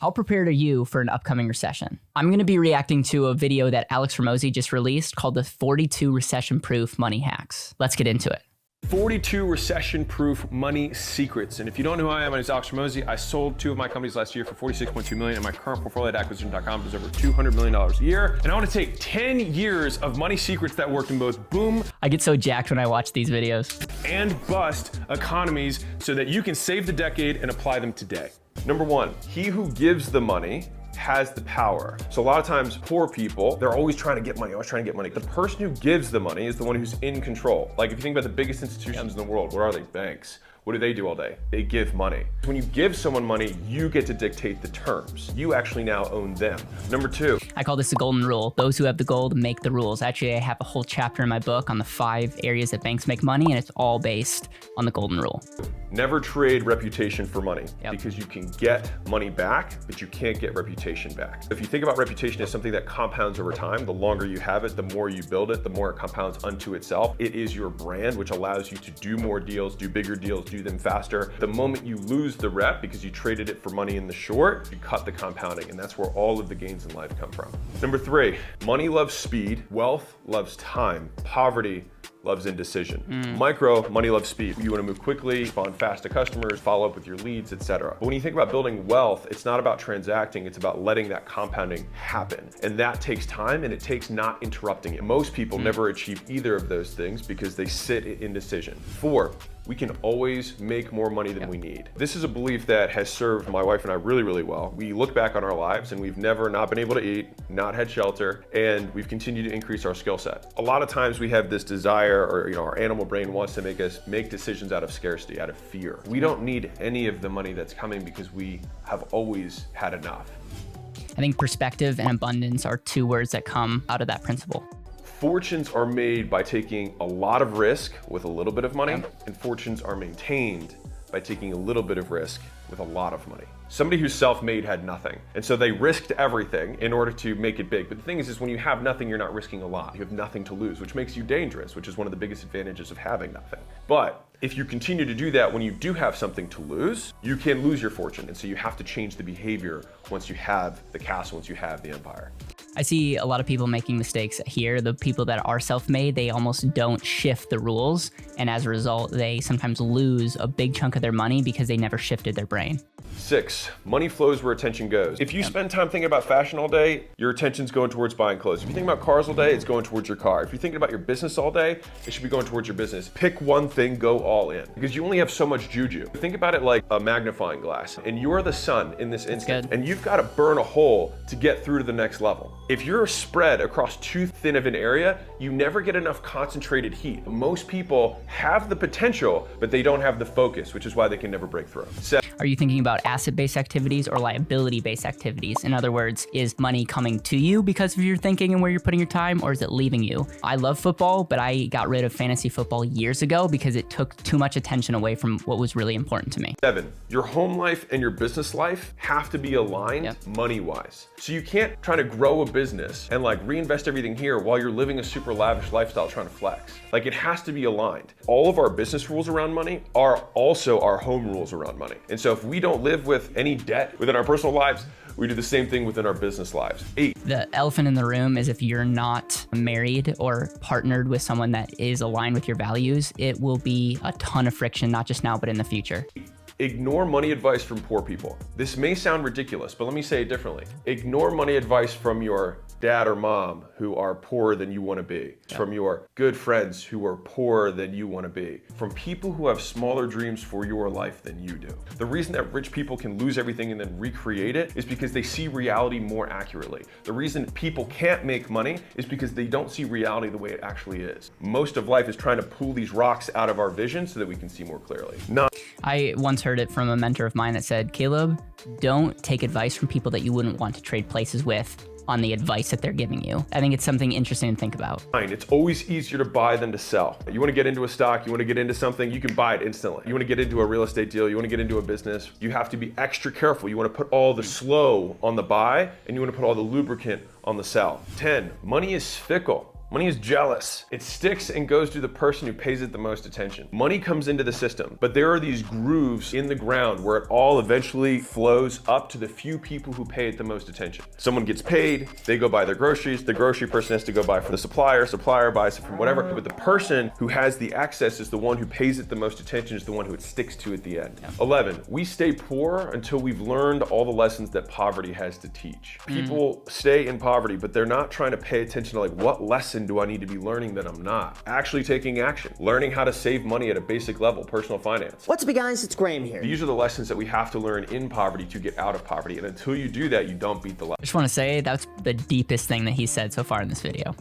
How prepared are you for an upcoming recession? I'm going to be reacting to a video that Alex Hormozi just released called the 42 Recession-proof Money Hacks. Let's get into it. 42 recession-proof money secrets. And if you don't know who I am, my name is Alex Hormozi. I sold 2 of my companies last year for $46.2 million, and my current portfolio at acquisition.com is over $200 million a year. And I want to take 10 years of money secrets that worked in both boom. I get so jacked when I watch these videos. And bust economies so that you can save the decade and apply them today. Number 1, he who gives the money has the power. So a lot of times poor people, they're always trying to get money, always trying to get money. The person who gives the money is the one who's in control. Like if you think about the biggest institutions in the world, what are they? Banks. What do they do all day? They give money. When you give someone money, you get to dictate the terms. You actually now own them. Number 2. I call this the golden rule. Those who have the gold make the rules. Actually, I have a whole chapter in my book on the 5 areas that banks make money, and it's all based on the golden rule. Never trade reputation for money, because you can get money back, but you can't get reputation back. If you think about reputation as something that compounds over time, the longer you have it, the more you build it, the more it compounds unto itself. It is your brand, which allows you to do more deals, do bigger deals, do them faster. The moment you lose the rep because you traded it for money in the short, you cut the compounding, and that's where all of the gains in life come from. Number 3, money loves speed, wealth loves time, poverty loves indecision. Micro, money loves speed. You want to move quickly, respond fast to customers, follow up with your leads, etc. But when you think about building wealth, it's not about transacting, it's about letting that compounding happen. And that takes time, and it takes not interrupting it. Most people never achieve either of those things because they sit in indecision. 4, we can always make more money than we need. This is a belief that has served my wife and I really, really well. We look back on our lives and we've never not been able to eat, not had shelter, and we've continued to increase our skill set. A lot of times we have this desire, or our animal brain wants to make us make decisions out of scarcity, out of fear. We don't need any of the money that's coming because we have always had enough. I think perspective and abundance are 2 words that come out of that principle. Fortunes are made by taking a lot of risk with a little bit of money, and fortunes are maintained by taking a little bit of risk with a lot of money. Somebody who's self-made had nothing, and so they risked everything in order to make it big. But the thing is when you have nothing, you're not risking a lot. You have nothing to lose, which makes you dangerous, which is one of the biggest advantages of having nothing. But if you continue to do that when you do have something to lose, you can lose your fortune. And so you have to change the behavior once you have the castle, once you have the empire. I see a lot of people making mistakes here. The people that are self-made, they almost don't shift the rules. And as a result, they sometimes lose a big chunk of their money because they never shifted their brain. 6, money flows where attention goes. If you spend time thinking about fashion all day, your attention's going towards buying clothes. If you think about cars all day, it's going towards your car. If you're thinking about your business all day, it should be going towards your business. Pick one thing, go all in, because you only have so much juju. Think about it like a magnifying glass, and you're the sun in this instant, and you've got to burn a hole to get through to the next level. If you're spread across too thin of an area, you never get enough concentrated heat. Most people have the potential, but they don't have the focus, which is why they can never break through. Are you thinking about asset-based activities or liability-based activities? In other words, is money coming to you because of your thinking and where you're putting your time, or is it leaving you? I love football, but I got rid of fantasy football years ago because it took too much attention away from what was really important to me. 7, your home life and your business life have to be aligned money-wise. So you can't try to grow a business and reinvest everything here while you're living a super lavish lifestyle trying to flex. It has to be aligned. All of our business rules around money are also our home rules around money. And so if we don't live with any debt within our personal lives, we do the same thing within our business lives. 8. The elephant in the room is if you're not married or partnered with someone that is aligned with your values, it will be a ton of friction, not just now, but in the future. Ignore money advice from poor people. This may sound ridiculous, but let me say it differently. Ignore money advice from your dad or mom who are poorer than you want to be, from your good friends who are poorer than you want to be, from people who have smaller dreams for your life than you do. The reason that rich people can lose everything and then recreate it is because they see reality more accurately. The reason people can't make money is because they don't see reality the way it actually is. Most of life is trying to pull these rocks out of our vision so that we can see more clearly. I once heard it from a mentor of mine that said, Caleb, don't take advice from people that you wouldn't want to trade places with on the advice that they're giving you. I think it's something interesting to think about. It's always easier to buy than to sell. You want to get into a stock, you want to get into something, you can buy it instantly. You want to get into a real estate deal, you want to get into a business, you have to be extra careful. You want to put all the slow on the buy, and you want to put all the lubricant on the sell. 10, money is fickle. Money is jealous. It sticks and goes to the person who pays it the most attention. Money comes into the system, but there are these grooves in the ground where it all eventually flows up to the few people who pay it the most attention. Someone gets paid, they go buy their groceries, the grocery person has to go buy for the supplier buys it from whatever, but the person who has the access is the one who pays it the most attention, is the one who it sticks to at the end. 11, we stay poor until we've learned all the lessons that poverty has to teach. People stay in poverty, but they're not trying to pay attention to like, what lesson do I need to be learning that I'm not? Actually taking action, learning how to save money at a basic level, personal finance. What's up, you guys? It's Graham here. These are the lessons that we have to learn in poverty to get out of poverty. And until you do that, you don't beat the level. I just want to say that's the deepest thing that he said so far in this video.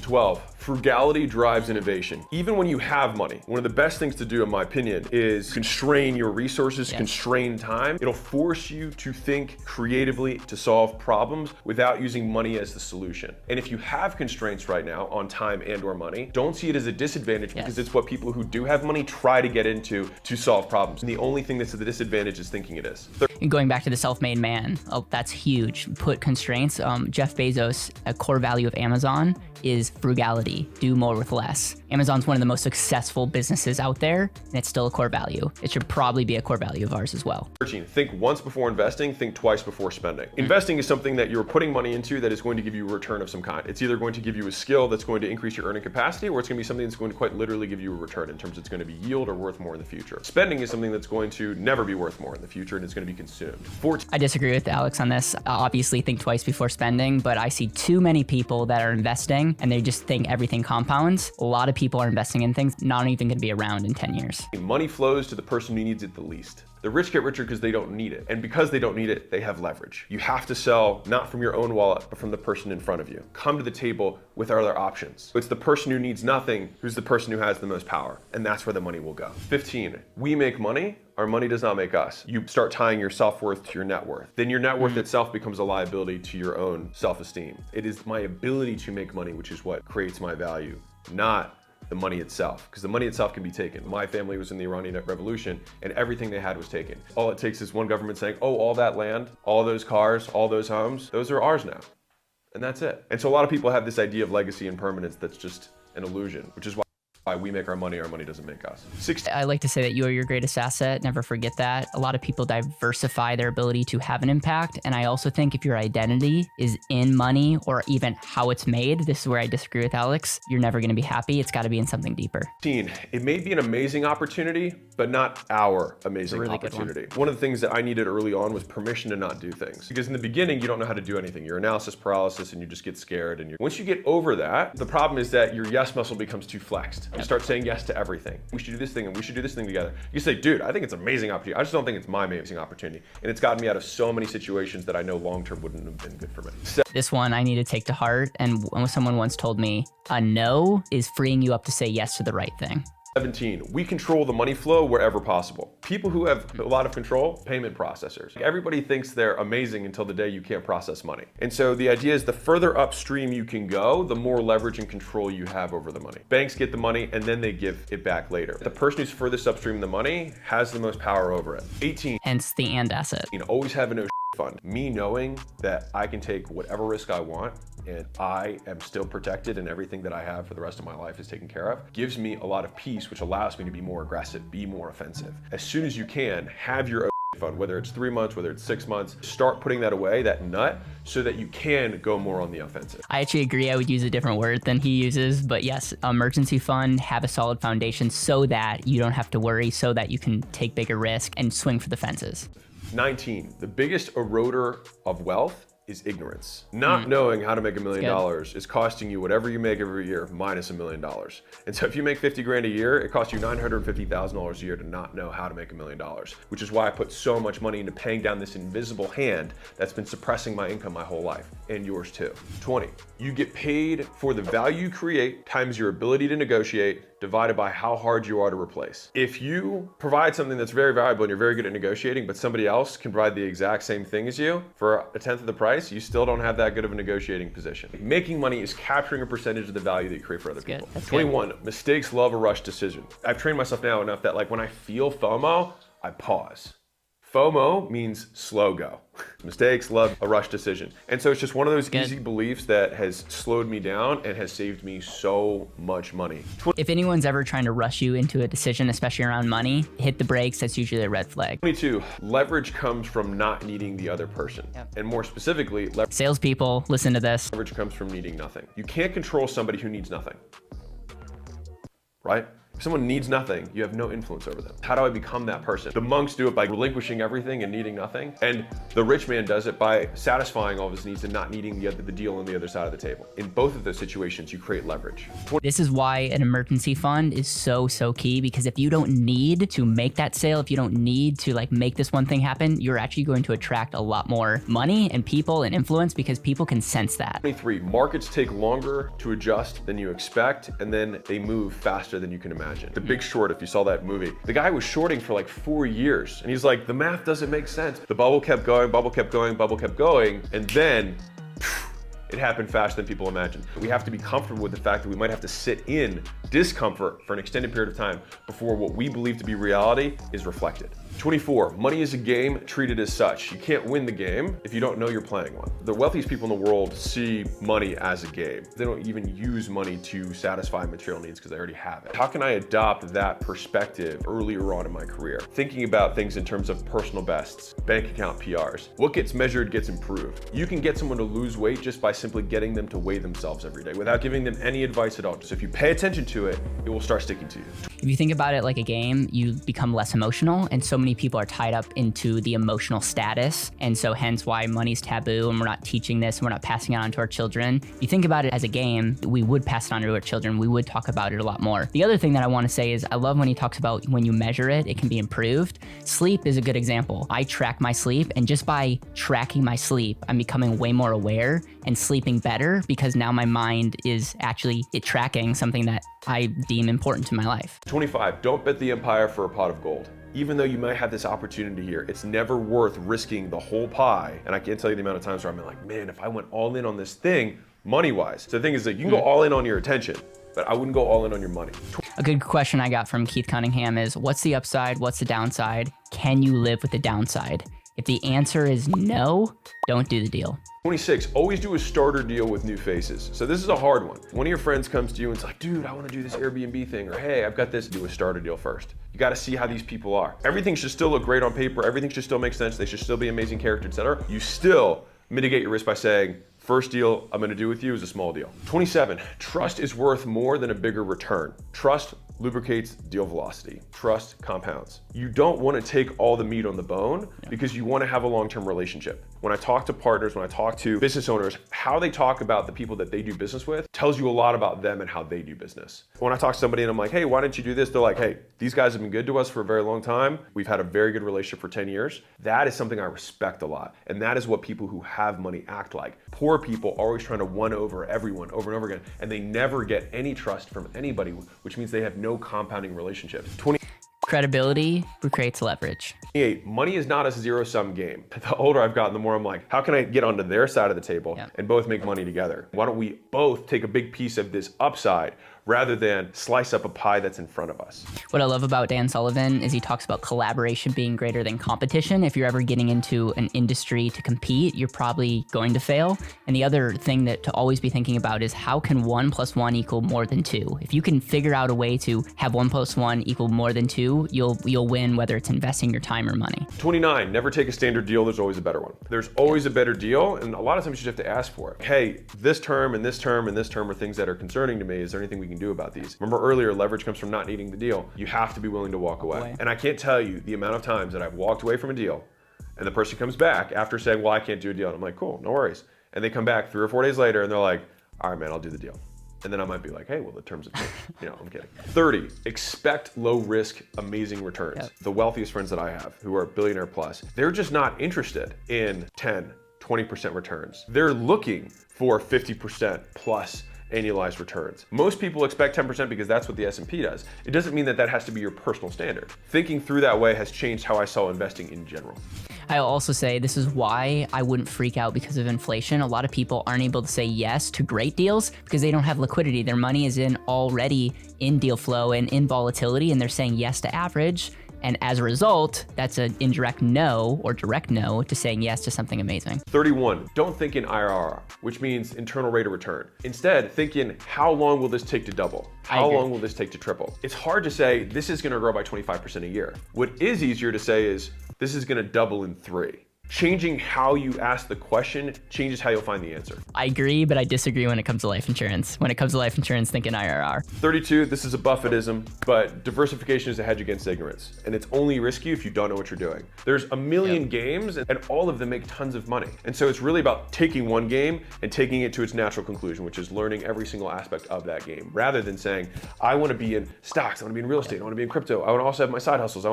12, frugality drives innovation. Even when you have money, one of the best things to do, in my opinion, is constrain your resources, constrain time. It'll force you to think creatively to solve problems without using money as the solution. And if you have constraints right now on time and or money, don't see it as a disadvantage because it's what people who do have money try to get into to solve problems. And the only thing that's at the disadvantage is thinking it is. And going back to the self-made man, that's huge. Put constraints. Jeff Bezos, a core value of Amazon is frugality, do more with less. Amazon's one of the most successful businesses out there, and it's still a core value. It should probably be a core value of ours as well. Think once before investing, think twice before spending. Investing is something that you're putting money into that is going to give you a return of some kind. It's either going to give you a skill that's going to increase your earning capacity, or it's going to be something that's going to quite literally give you a return in terms of it's going to be yield or worth more in the future. Spending is something that's going to never be worth more in the future, and it's going to be consumed. 14. I disagree with Alex on this. Obviously think twice before spending, but I see too many people that are investing and they just think everything compounds. A lot of people are investing in things not even going to be around in 10 years. Money flows to the person who needs it the least. The rich get richer because they don't need it. And because they don't need it, they have leverage. You have to sell not from your own wallet, but from the person in front of you. Come to the table with other options. It's the person who needs nothing who's the person who has the most power. And that's where the money will go. 15, we make money. Our money does not make us. You start tying your self-worth to your net worth. Then your net worth itself becomes a liability to your own self-esteem. It is my ability to make money, which is what creates my value, not the money itself, because the money itself can be taken. My family was in the Iranian Revolution and everything they had was taken. All it takes is one government saying, oh, all that land, all those cars, all those homes, those are ours now. And that's it. And so a lot of people have this idea of legacy and permanence that's just an illusion, which is why we make our money doesn't make us. 16. I like to say that you are your greatest asset. Never forget that. A lot of people diversify their ability to have an impact. And I also think if your identity is in money or even how it's made, this is where I disagree with Alex, you're never going to be happy. It's got to be in something deeper. 15. It may be an amazing opportunity, but not our amazing really opportunity. One of the things that I needed early on was permission to not do things. Because in the beginning, you don't know how to do anything. You're analysis paralysis and you just get scared. And once you get over that, the problem is that your yes muscle becomes too flexed. You start saying yes to everything. We should do this thing and we should do this thing together. You say, dude, I think it's an amazing opportunity. I just don't think it's my amazing opportunity. And it's gotten me out of so many situations that I know long-term wouldn't have been good for me. This one I need to take to heart. And when someone once told me, a no is freeing you up to say yes to the right thing. 17, we control the money flow wherever possible. People who have a lot of control, payment processors. Everybody thinks they're amazing until the day you can't process money. And so the idea is the further upstream you can go, the more leverage and control you have over the money. Banks get the money and then they give it back later. The person who's furthest upstream the money has the most power over it. 18, hence the and asset. Always have a no fund. Me knowing that I can take whatever risk I want and I am still protected and everything that I have for the rest of my life is taken care of, gives me a lot of peace, which allows me to be more aggressive, be more offensive. As soon as you can, have your fund, whether it's 3 months, whether it's 6 months, start putting that away, that nut, so that you can go more on the offensive. I actually agree. I would use a different word than he uses, but yes, emergency fund, have a solid foundation so that you don't have to worry, so that you can take bigger risk and swing for the fences. 19, the biggest eroder of wealth is ignorance. Not knowing how to make $1 million is costing you whatever you make every year minus $1 million. And so if you make 50 grand a year, it costs you $950,000 a year to not know how to make $1 million, which is why I put so much money into paying down this invisible hand that's been suppressing my income my whole life, and yours too. 20, you get paid for the value you create times your ability to negotiate divided by how hard you are to replace. If you provide something that's very valuable and you're very good at negotiating, but somebody else can provide the exact same thing as you for a tenth of the price, you still don't have that good of a negotiating position. Making money is capturing a percentage of the value that you create for other people. That's 21, good. Mistakes love a rush decision. I've trained myself now enough that like when I feel FOMO, I pause. FOMO means slow go. Mistakes love a rush decision. And so it's just one of those easy beliefs that has slowed me down and has saved me so much money. If anyone's ever trying to rush you into a decision, especially around money, hit the brakes. That's usually a red flag. 22, leverage comes from not needing the other person. And more specifically, salespeople, listen to this. Leverage comes from needing nothing. You can't control somebody who needs nothing, right? If someone needs nothing, you have no influence over them. How do I become that person? The monks do it by relinquishing everything and needing nothing. And the rich man does it by satisfying all of his needs and not needing the deal on the other side of the table. In both of those situations, you create leverage. This is why an emergency fund is so key, because if you don't need to make that sale, if you don't need to like make this one thing happen, you're actually going to attract a lot more money and people and influence, because people can sense that. 23, markets take longer to adjust than you expect, and then they move faster than you can imagine. The Big Short, if you saw that movie, the guy was shorting for like 4 years, and he's like, the math doesn't make sense. The bubble kept going, bubble kept going, bubble kept going, and then it happened faster than people imagined. We have to be comfortable with the fact that we might have to sit in discomfort for an extended period of time before what we believe to be reality is reflected. 24, money is a game, treat it as such. You can't win the game if you don't know you're playing one. The wealthiest people in the world see money as a game. They don't even use money to satisfy material needs because they already have it. How can I adopt that perspective earlier on in my career? Thinking about things in terms of personal bests, bank account PRs. What gets measured gets improved. You can get someone to lose weight just by simply getting them to weigh themselves every day without giving them any advice at all. Just if you pay attention to it, it will start sticking to you. If you think about it like a game, you become less emotional, and so many people are tied up into the emotional status, and so hence why money's taboo, and we're not teaching this, and we're not passing it on to our children. If you think about it as a game, we would pass it on to our children. We would talk about it a lot more. The other thing that I want to say is I love when he talks about when you measure it, it can be improved. Sleep is a good example. I track my sleep, and just by tracking my sleep, I'm becoming way more aware and sleeping better, because now my mind is actually tracking something that I deem important to my life. 25, don't bet the empire for a pot of gold. Even though you might have this opportunity here, it's never worth risking the whole pie. And I can't tell you the amount of times where I'm like, man, if I went all in on this thing, money-wise. So the thing is that you can go all in on your attention, but I wouldn't go all in on your money. A good question I got from Keith Cunningham is, what's the upside? What's the downside? Can you live with the downside? If the answer is no, don't do the deal. 26, always do a starter deal with new faces. So this is a hard one. One of your friends comes to you and it's like, dude, I want to do this Airbnb thing, or hey, I've got this. Do a starter deal first. You got to see how these people are. Everything should still look great on paper. Everything should still make sense. They should still be amazing characters, etc. You still mitigate your risk by saying, first deal I'm going to do with you is a small deal. 27, trust is worth more than a bigger return. Trust lubricates deal velocity. Trust compounds. You don't want to take all the meat on the bone because you want to have a long-term relationship. When I talk to partners, when I talk to business owners, how they talk about the people that they do business with tells you a lot about them and how they do business. When I talk to somebody and I'm like, hey, why didn't you do this? They're like, hey, these guys have been good to us for a very long time. We've had a very good relationship for 10 years. That is something I respect a lot. And that is what people who have money act like. Poor people are always trying to win over everyone over and over again, and they never get any trust from anybody, which means they have no compounding relationships. Credibility creates leverage. 28, money is not a zero-sum game. The older I've gotten, the more I'm like, how can I get onto their side of the table and both make money together? Why don't we both take a big piece of this upside rather than slice up a pie that's in front of us? What I love about Dan Sullivan is he talks about collaboration being greater than competition. If you're ever getting into an industry to compete, you're probably going to fail. And the other thing that to always be thinking about is how can 1 + 1 equal more than 2? If you can figure out a way to have 1 + 1 equal more than 2, you'll win, whether it's investing your time or money. 29, never take a standard deal. There's always a better one. There's always a better deal. And a lot of times you just have to ask for it. Hey, this term and this term and this term are things that are concerning to me. Is there anything we can do about these? Remember earlier, leverage comes from not needing the deal. You have to be willing to walk away. And I can't tell you the amount of times that I've walked away from a deal and the person comes back after saying, well, I can't do a deal. And I'm like, cool, no worries. And they come back 3 or 4 days later and they're like, all right, man, I'll do the deal. And then I might be like, hey, well, the terms have changed. I'm kidding. 30, expect low risk, amazing returns. The wealthiest friends that I have who are billionaire plus, they're just not interested in 10, 20% returns. They're looking for 50% plus annualized returns. Most people expect 10% because that's what the S&P does. It doesn't mean that that has to be your personal standard. Thinking through that way has changed how I saw investing in general. I'll also say this is why I wouldn't freak out because of inflation. A lot of people aren't able to say yes to great deals because they don't have liquidity. Their money is already in deal flow and in volatility, and they're saying yes to average. And as a result, that's an indirect no or direct no to saying yes to something amazing. 31, don't think in IRR, which means internal rate of return. Instead, think in how long will this take to double? How long will this take to triple? It's hard to say this is gonna grow by 25% a year. What is easier to say is this is gonna double in 3. Changing how you ask the question changes how you'll find the answer. I agree, but I disagree when it comes to life insurance. When it comes to life insurance, think in IRR. 32, this is a Buffettism, but diversification is a hedge against ignorance. And it's only risky if you don't know what you're doing. There's a million games and all of them make tons of money. And so it's really about taking one game and taking it to its natural conclusion, which is learning every single aspect of that game, rather than saying, I wanna be in stocks, I wanna be in real estate, I wanna be in crypto, I wanna also have my side hustles,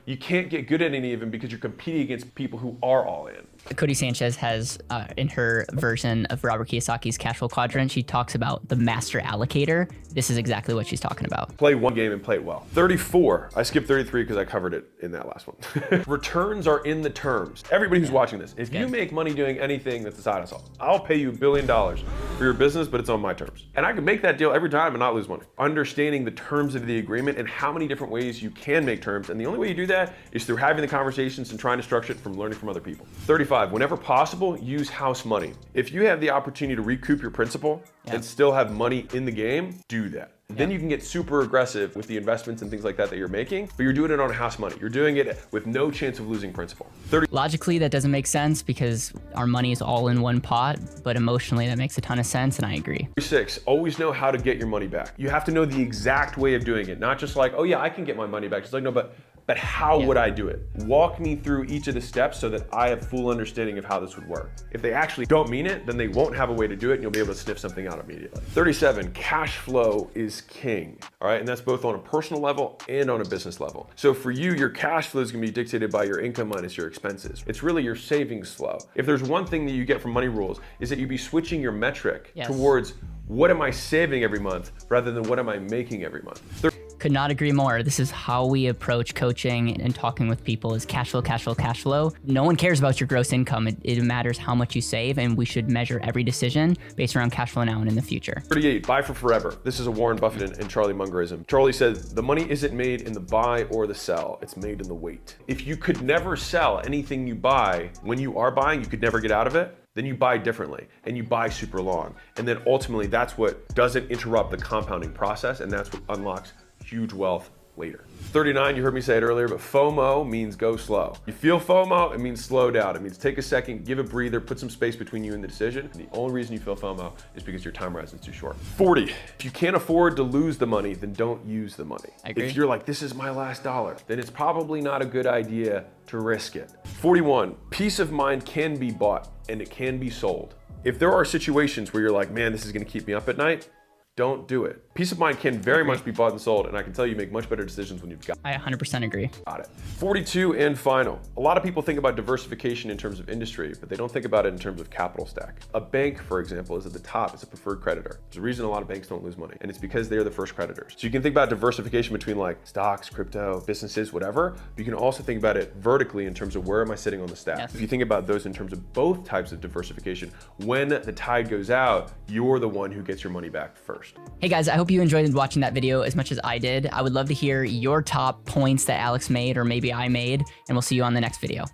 you can't get good at any of them because you're competing against people who are all in. Cody Sanchez has, in her version of Robert Kiyosaki's Cash Flow Quadrant, she talks about the master allocator. This is exactly what she's talking about. Play one game and play it well. 34, I skipped 33 because I covered it in that last one. Returns are in the terms. Everybody who's watching this, if you make money doing anything that's a side hustle, I'll pay you $1 billion for your business, but it's on my terms. And I can make that deal every time and not lose money. Understanding the terms of the agreement and how many different ways you can make terms. And the only way you do that is through having the conversations and trying to structure it from learning from other people. 35, whenever possible, use house money. If you have the opportunity to recoup your principal and still have money in the game, do that. Then you can get super aggressive with the investments and things like that you're making, but you're doing it on house money. You're doing it with no chance of losing principal. Logically, that doesn't make sense because our money is all in one pot, but emotionally that makes a ton of sense, and I agree. 36, always know how to get your money back. You have to know the exact way of doing it, not just like, oh yeah, I can get my money back. It's like, no, but how would I do it? Walk me through each of the steps so that I have full understanding of how this would work. If they actually don't mean it, then they won't have a way to do it and you'll be able to sniff something out immediately. 37, cash flow is king, all right? And that's both on a personal level and on a business level. So for you, your cash flow is gonna be dictated by your income minus your expenses. It's really your savings flow. If there's one thing that you get from Money Rules is that you'd be switching your metric towards what am I saving every month rather than what am I making every month. Could not agree more. This is how we approach coaching and talking with people is cash flow, cash flow, cash flow. No one cares about your gross income. It matters how much you save, and we should measure every decision based around cash flow now and in the future. 38, buy for forever. This is a Warren Buffett and Charlie Mungerism. Charlie said, the money isn't made in the buy or the sell, it's made in the wait. If you could never sell anything you buy, when you are buying, you could never get out of it, then you buy differently and you buy super long. And then ultimately that's what doesn't interrupt the compounding process, and that's what unlocks huge wealth later. 39, you heard me say it earlier, but FOMO means go slow. You feel FOMO, it means slow down. It means take a second, give a breather, put some space between you and the decision. And the only reason you feel FOMO is because your time horizon is too short. 40, if you can't afford to lose the money, then don't use the money. I agree. If you're like, this is my last dollar, then it's probably not a good idea to risk it. 41, peace of mind can be bought and it can be sold. If there are situations where you're like, man, this is gonna keep me up at night, don't do it. Peace of mind can very much be bought and sold, and I can tell you make much better decisions when you've got it. I 100% agree. Got it. 42 and final. A lot of people think about diversification in terms of industry, but they don't think about it in terms of capital stack. A bank, for example, is at the top. It's a preferred creditor. There's a reason a lot of banks don't lose money, and it's because they're the first creditors. So you can think about diversification between like stocks, crypto, businesses, whatever, but you can also think about it vertically in terms of where am I sitting on the stack. Yes. If you think about those in terms of both types of diversification, when the tide goes out, you're the one who gets your money back first. Hey guys, I hope you enjoyed watching that video as much as I did. I would love to hear your top points that Alex made or maybe I made, and we'll see you on the next video.